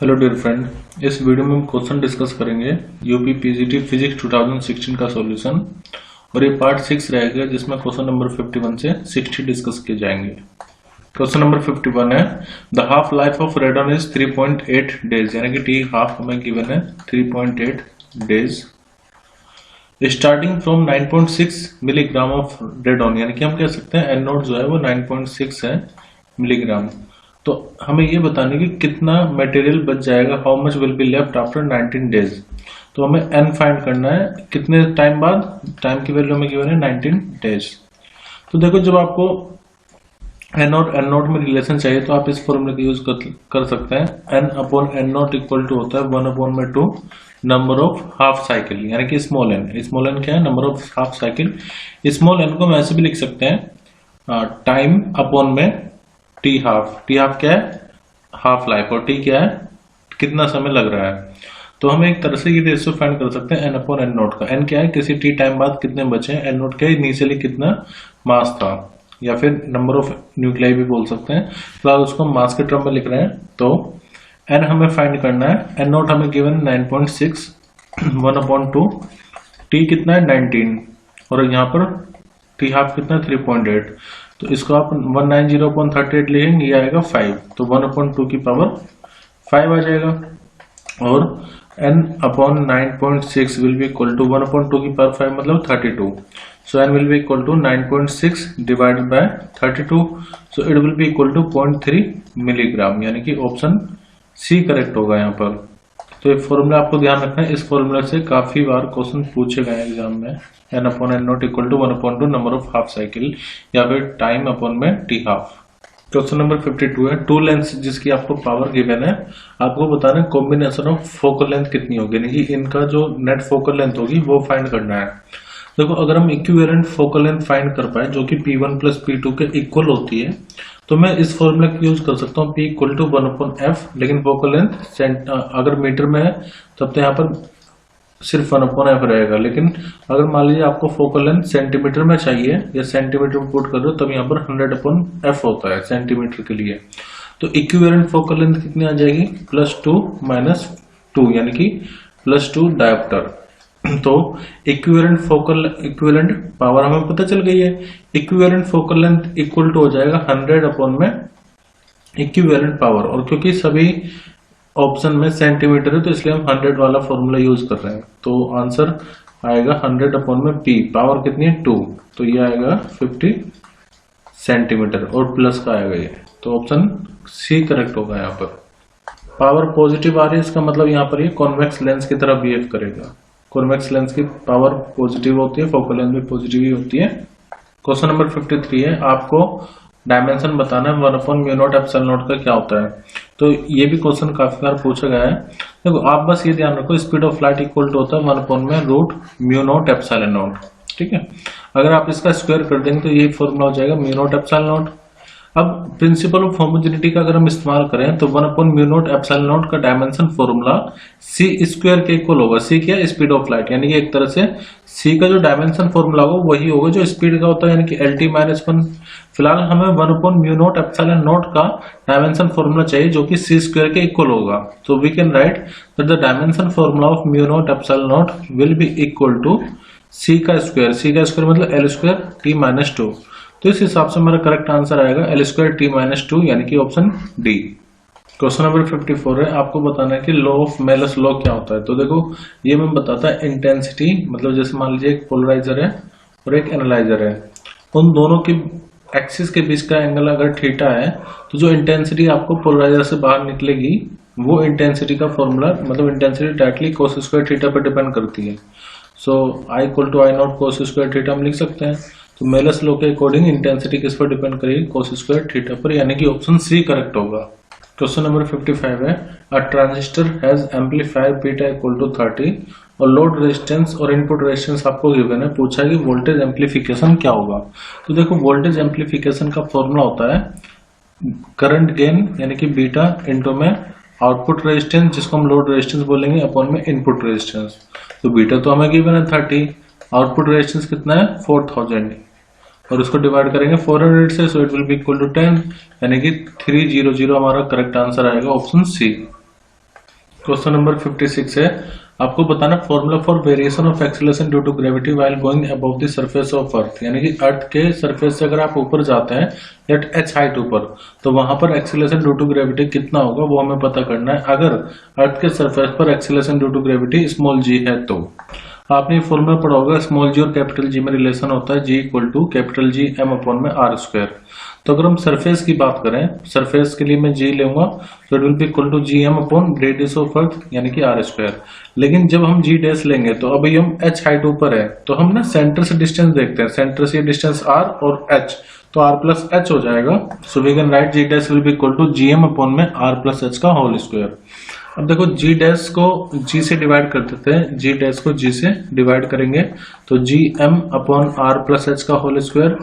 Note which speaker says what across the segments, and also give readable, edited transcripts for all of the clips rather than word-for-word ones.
Speaker 1: Hello dear friend, इस video में हम क्वेश्चन डिस्कस करेंगे यूपी पीजीटी फिजिक्स 2016 का सॉल्यूशन। और ये पार्ट 6 रहेगा जिसमें क्वेश्चन नंबर 51 से 60 डिस्कस किए जाएंगे। क्वेश्चन नंबर 51 है, the half life of radon is 3.8 days, यानी कि टी हाफ हमें गिवन है 3.8 days. Starting from 9.6 milligram of radon, यानी कि हम कह सकते हैं एन नोट जो है वो 9.6 है मिलीग्राम। तो हमें ये बताने की कितना मटेरियल बच जाएगा, how much will be left after 19 days. तो हमें एन फाइंड करना है कितने टाइम बाद, टाइम की वैल्यू में गिवन है 19 डेज। तो देखो, जब आपको एन और एन नोट में रिलेशन चाहिए तो आप इस फॉर्मूले का यूज कर सकते हैं। N upon n naught equal to होता है 1/2 नंबर ऑफ हाफ साइकिल, यानी कि स्मॉल एन। स्मॉल एन क्या है? Number of half cycle. Small n को हम ऐसे भी लिख सकते हैं टाइम अपॉन में टी हाफ। टी हाफ क्या है? Half life. और टी क्या है? कितना समय लग रहा है। तो हम एक तरह से ये रेशियो फाइंड कर सकते हैं एन अपॉन एन नोट का। एन क्या है? किसी टी टाइम बाद कितने बचे हैं। एन नोट क्या है? इनिशियली कितना मास था, या फिर नंबर ऑफ न्यूक्लियाई भी बोल सकते हैं। फिलहाल उसको मास के टर्म में लिख रहे हैं। तो एन हमें फाइंड करना है। एन नोट हमें गिवन 9.6, 1/2। टी कितना है? 19। और यहाँ पर टी हाफ कितना है? 3.8। तो इसको आप 190/38 लिखेंगे, ये आएगा 5। तो 1/2 की पावर 5 आ जाएगा। और n upon 9.6 will be equal to 1/2 की पावर 5 मतलब 32। So n will be equal to 9.6 divided by 32। So it will be equal to 0.3 milligram, यानी कि ऑप्शन सी करेक्ट होगा यहाँ पर। तो ये फॉर्मूला आपको ध्यान रखना है। इस फॉर्मूला से काफी बार क्वेश्चन पूछे गए एग्जाम में। N upon n naught equal to 1/2 number of half cycle, या फिर टाइम अपॉन में टी हाफ। क्वेश्चन नंबर 52 है, टू लेंथ जिसकी आपको पावर गिवन है, आपको बताना है कॉम्बिनेशन ऑफ फोकल लेंथ कितनी होगी, यानी कि इनका जो नेट फोकल लेंथ होगी वो फाइंड करना है। देखो, अगर हम इक्विवेलेंट फोकल लेंथ फाइंड कर पाए जो कि P1 प्लस P2 के इक्वल होती है, तो मैं इस फॉर्मूला का यूज कर सकता हूँ P इक्वल टू 1/f। लेकिन फोकल लेंथ अगर मीटर में है तब तो यहाँ पर सिर्फ 1/f रहेगा। लेकिन अगर मान लीजिए आपको फोकल लेंथ सेंटीमीटर में चाहिए या सेंटीमीटर में पुट कर दो, तब यहाँ पर 100/f होता है सेंटीमीटर के लिए। तो इक्विवेलेंट फोकल लेंथ कितनी आ जाएगी? +2 - 2, यानी कि +2 डायोप्टर। तो इक्विवेलेंट पावर हमें पता चल गई है। Equivalent focal length equal to हो जाएगा 100 में इक्विवेलेंट पावर। और क्योंकि सभी ऑप्शन में सेंटीमीटर है तो इसलिए हम 100 वाला फॉर्मूला यूज कर रहे हैं। तो आंसर आएगा 100 में p। पावर कितनी है? 2। तो ये आएगा 50 सेंटीमीटर और प्लस का आएगा ये। तो ऑप्शन सी करेक्ट होगा यहाँ पर। पावर पॉजिटिव आ रही है, इसका मतलब यहाँ पर ये कॉन्वेक्स लेंस की तरह बिहेव करेगा। कॉन्वेक्स लेंस की पावर पॉजिटिव होती है, फोकल लेंथ भी पॉजिटिव ही होती है। क्वेश्चन नंबर 53 है, आपको डायमेंशन बताना है 1/μ0 का क्या होता है। तो ये भी क्वेश्चन काफी बार पूछा गया है। देखो, आप बस ये ध्यान रखो, speed of light equal to होता है 1/√μ0ε0। ठीक है, अगर आप इसका स्क्वायर कर देंगे तो ये फॉर्मूला हो जाएगा μ0ε0। अब प्रिंसिपल ऑफ होमोजेनिटी का अगर हम इस्तेमाल करें तो 1/μ0ε0 का डायमेंशन फॉर्मूला सी स्क्वायर के इक्वल होगा। सी क्या है? स्पीड ऑफ लाइट, यानी कि एक तरह से सी का जो डायमेंशन फॉर्मूला होगा वही होगा जो स्पीड का होता है, यानी कि LT-1। फिलहाल हमें 1/μ0ε0 का डायमेंशन फॉर्मूला चाहिए जो कि सी स्क्वायर के इक्वल होगा। तो we can write that the dimension formula of μ0ε0 will be equal to C का स्क्वायर। सी का स्क्वायर मतलब L²T-2। तो इस हिसाब से हमारा करेक्ट आंसर आएगा L²T-2, यानी कि ऑप्शन डी। क्वेश्चन नंबर 54 है, आपको बताना है कि लॉ ऑफ मेलस लॉ क्या होता है। तो देखो, ये मैं बताता है इंटेंसिटी, मतलब जैसे मान लीजिए एक पोलराइजर है और एक एनालाइजर है, उन दोनों की एक्सिस के बीच का एंगल अगर थीटा है तो जो इंटेंसिटी आपको पोलराइजर से बाहर निकलेगी वो इंटेंसिटी का फॉर्मूला, मतलब इंटेंसिटी डायरेक्टली cos² थीटा पर डिपेंड करती है। सो I = I0 cos² थीटा हम लिख सकते हैं। तो मेलस लॉ के अकॉर्डिंग इंटेंसिटी किस पर डिपेंड करेगी? cos² थीटा पर, यानी कि ऑप्शन सी करेक्ट होगा। क्वेश्चन नंबर 55 है, a transistor has amplifier beta equal to 30 और लोड रेजिस्टेंस और इनपुट रेजिस्टेंस आपको गिवन है। पूछा है कि वोल्टेज एम्पलीफिकेशन क्या होगा। तो देखो, वोल्टेज एम्पलीफिकेशन का फॉर्मूला होता है करंट गेन, यानी कि बीटा इंटू में आउटपुट रेजिस्टेंस, जिसको हम लोड रेजिस्टेंस बोलेंगे, अपॉन में इनपुट रेजिस्टेंस। तो बीटा तो हमें गिवन है 30, आउटपुट रेजिस्टेंस कितना है? 4000, और उसको डिवाइड करेंगे 400 से, so it will be equal to 10, यानी कि 300 हमारा करेक्ट आंसर आएगा, ऑप्शन सी। क्वेश्चन नंबर 56 है, आपको बताना formula for variation of acceleration due to gravity while going above the surface of earth, यानी कि अर्थ के सरफेस से अगर आप ऊपर जाते हैं एट h हाइट ऊपर, तो वहां पर एक्सेलरेशन ड्यू टू ग्रेविटी कितना होगा वो हमें पता करना है। अगर अर्थ के सरफेस पर acceleration due to gravity small g है तो आपने फॉर्मूला पढ़ा होगा, स्मॉल जी और कैपिटल जी में रिलेशन होता है G equal to capital G m upon में r स्क्वायर। तो अगर हम सरफेस की बात करें, सरफेस के लिए मैं G लूंगा तो it will be equal to G M upon radius of earth यानी कि r स्क्वायर। लेकिन जब हम G डैश लेंगे तो अभी हम h हाइट ऊपर है तो हम ना सेंटर से डिस्टेंस देखते हैं, सेंटर से डिस्टेंस r और h, तो r प्लस h हो जाएगा। So we can write G dash will be equal to G M upon में r प्लस h का होल स्क्वायर। अब देखो G डैश को G से डिवाइड कर देते हैं, G डैश को G से डिवाइड करेंगे तो G M upon r plus h का होल स्क्वायर,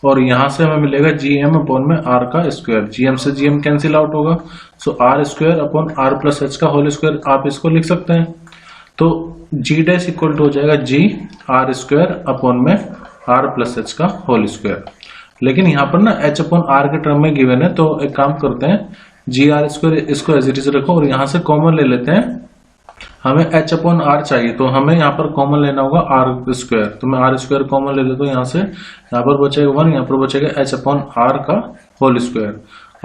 Speaker 1: और यहां से हमें मिलेगा जी एम अपॉन में r का स्क्वायर, जी एम से जी एम कैंसिल आउट होगा, सो r square upon r plus h का होल स्क्वायर आप इसको लिख सकते हैं। तो G डैश इक्वल टू हो जाएगा G r स्क्वायर अपॉन में r प्लस h का होल स्क्वायर। लेकिन यहाँ पर ना h अपॉन r के टर्म में गिवन है, तो एक काम करते हैं जी आर स्क्वायर इसको एज इट इज रखो और यहाँ से कॉमन ले लेते हैं। हमें h अपॉन r चाहिए तो हमें यहाँ पर कॉमन लेना होगा r स्क्वायर, तो मैं r स्क्वायर कॉमन ले लेता हूँ यहाँ से, यहाँ पर बचेगा 1, यहाँ पर बचेगा h अपॉन r का होल स्क्वायर,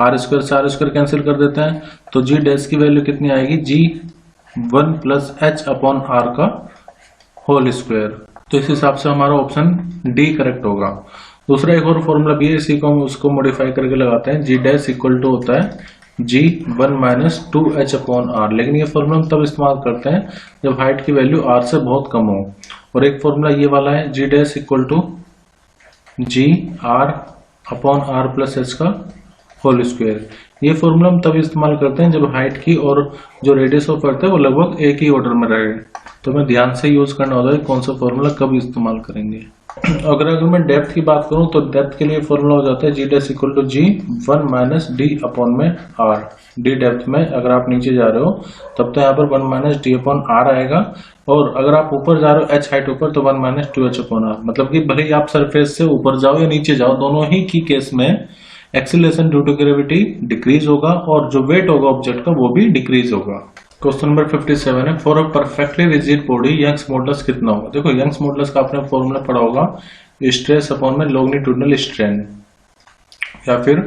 Speaker 1: r स्क्वायर से r स्क्वायर कैंसिल कर देते हैं तो g डैश की वैल्यू कितनी आएगी, g 1 plus h upon r का होल स्क्वायर। तो इस हिसाब से हमारा ऑप्शन डी करेक्ट होगा। दूसरा एक और फॉर्मूला भी है, इसी को हम उसको मॉडिफाई करके लगाते हैं, g डैश इक्वल टू होता है G 1 minus 2h upon r। लेकिन ये फॉर्मूला हम तब इस्तेमाल करते हैं जब हाइट की वैल्यू r से बहुत कम हो। और एक फॉर्मूला ये वाला है G dash equal to G r upon r plus h का होल स्क्वायर। ये फॉर्मूला हम तब इस्तेमाल करते हैं जब हाइट की और जो रेडियस ऑफ अर्थ है वो लगभग एक ही ऑर्डर में रहे, तो हमें ध्यान से यूज करना होता है कौन सा फॉर्मूला कब इस्तेमाल करेंगे। अगर मैं डेप्थ की बात करूं तो डेप्थ के लिए फॉर्मूला हो जाता है G dash equal to G 1 minus D upon में R। D डेप्थ में अगर आप नीचे जा रहे हो तब तो यहाँ पर 1 माइनस D अपॉन R आएगा, और अगर आप ऊपर जा रहे हो h हाइट ऊपर तो 1 माइनस 2h अपॉन R। मतलब कि भले ही आप सरफेस से ऊपर जाओ या नीचे जाओ, दोनों ही की केस में acceleration due to gravity decrease होगा और जो वेट होगा ऑब्जेक्ट का वो भी डिक्रीज होगा। क्वेश्चन नंबर 57 है, for a perfectly rigid body Young's modulus कितना होगा। देखो यंग्स मॉडुलस का आपने फॉर्मूला पढ़ा होगा, स्ट्रेस अपॉन में लॉन्गिट्यूडिनल स्ट्रेन या फिर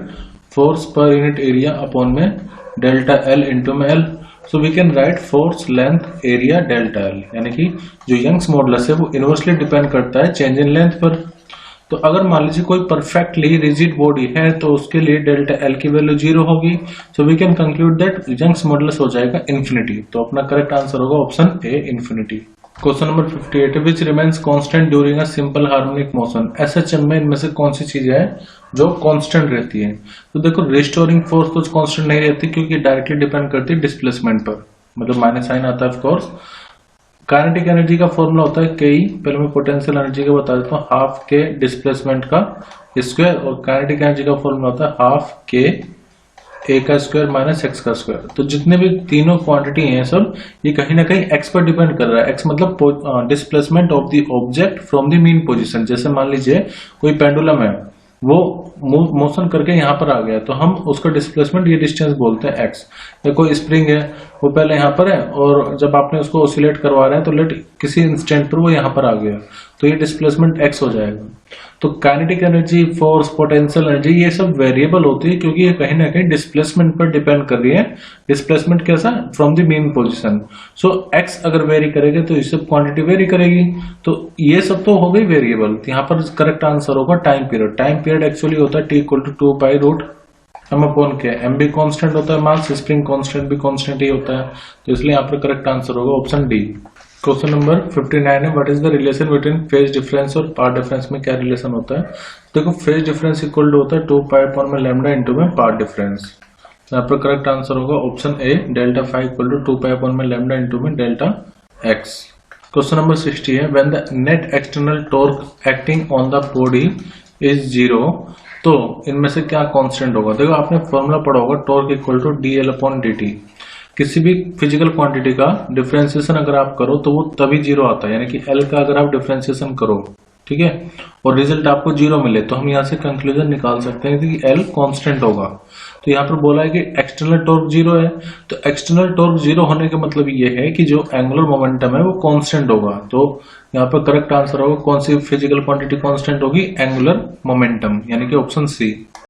Speaker 1: force per unit area upon में डेल्टा एल इंटू में एल। So we can write force length area delta L, यानी कि जो यंग्स मॉडुलस है वो इनवर्सली डिपेंड करता है चेंज इन लेंथ पर। तो अगर मान लीजिए कोई परफेक्टली रिजिड बॉडी है तो उसके लिए डेल्टा एल की वैल्यू 0 होगी, so we can conclude that Young's modulus हो जाएगा इन्फिनिटी। तो अपना करेक्ट आंसर होगा option A infinity. Question number 58, which remains constant during a simple harmonic motion. SHM में इनमें से कौन सी चीज है जो कांस्टेंट रहती है। तो देखो रिस्टोरिंग फोर्स तो कांस्टेंट नहीं रहती क्योंकि डायरेक्टली डिपेंड करती है डिस्प्लेसमेंट पर, मतलब माइनस साइन आता है ऑफ कोर्स। काइनेटिक एनर्जी का फॉर्मूला होता है के, पहले मैं पोटेंशियल एनर्जी का बता देता हूँ, हाफ के डिस्प्लेसमेंट का स्क्वायर, और काइनेटिक एनर्जी का फॉर्मूला होता है हाफ के ए का स्क्वायर माइनस एक्स का स्क्वायर। तो जितने भी तीनों क्वांटिटी हैं सब ये कहीं ना कहीं एक्स पर डिपेंड कर रहा है। एक्स मतलब displacement of the object from the mean position. जैसे मान लीजिए कोई पेंडुलम है, वो मोशन करके यहाँ पर आ गया तो हम उसका डिस्प्लेसमेंट ये डिस्टेंस बोलते हैं एक्स। या कोई स्प्रिंग है वो पहले यहाँ पर है और जब आपने उसको ऑसिलेट करवा रहे हैं तो लेट किसी इंस्टेंट पर वो यहाँ पर आ गया तो ये डिस्प्लेसमेंट एक्स हो जाएगा। तो kinetic energy, force, potential energy ये सब वेरिएबल होती है क्योंकि ये कहीं ना कहीं डिस्प्लेसमेंट पर डिपेंड कर रही है। डिस्प्लेसमेंट कैसा, from the mean position. So x अगर वेरी करेगा तो ये सब क्वांटिटी वेरी करेगी, तो ये सब तो हो गई वेरिएबल। यहाँ पर करेक्ट आंसर होगा time period. Time period actually होता है T equal to 2 pi root M upon K. M भी कांस्टेंट होता है, मास स्प्रिंग कांस्टेंट भी कांस्टेंट ही होता है, तो इसलिए यहाँ पर करेक्ट आंसर होगा ऑप्शन डी। क्वेश्चन नंबर 59 है, what is the relation between phase difference और पार्ट डिफरेंस में क्या रिलेशन होता है। देखो फेज डिफरेंस इक्वल टू होता है 2 पाई अपॉन में लैम्डा इंटू में पार्ट डिफरेंस। यहाँ पर करेक्ट आंसर होगा option A, delta phi equal to 2 pi upon में लैम्डा इंटू में डेल्टा एक्स। क्वेश्चन नंबर 60 है, when the net external torque acting on the body is 0, तो इनमें से क्या कांस्टेंट होगा। देखो आपने फॉर्मूला पढ़ा होगा, torque equal to D L upon D T. किसी भी फिजिकल क्वांटिटी का डिफरेंशिएशन अगर आप करो तो वो तभी 0 आता है, यानी कि एल का अगर आप डिफरेंशिएशन करो, ठीक है, और रिजल्ट आपको 0 मिले तो हम यहाँ से कंक्लूजन निकाल सकते हैं कि एल कांस्टेंट होगा। तो यहाँ पर बोला है कि एक्सटर्नल टॉर्क जीरो है, तो एक्सटर्नल टॉर्क जीरो होने का मतलब ये है कि जो एंगुलर मोमेंटम है वो कांस्टेंट होगा। तो यहाँ पर करेक्ट आंसर होगा कौन सी फिजिकल क्वांटिटी कांस्टेंट होगी, एंगुलर मोमेंटम, यानी कि ऑप्शन सी।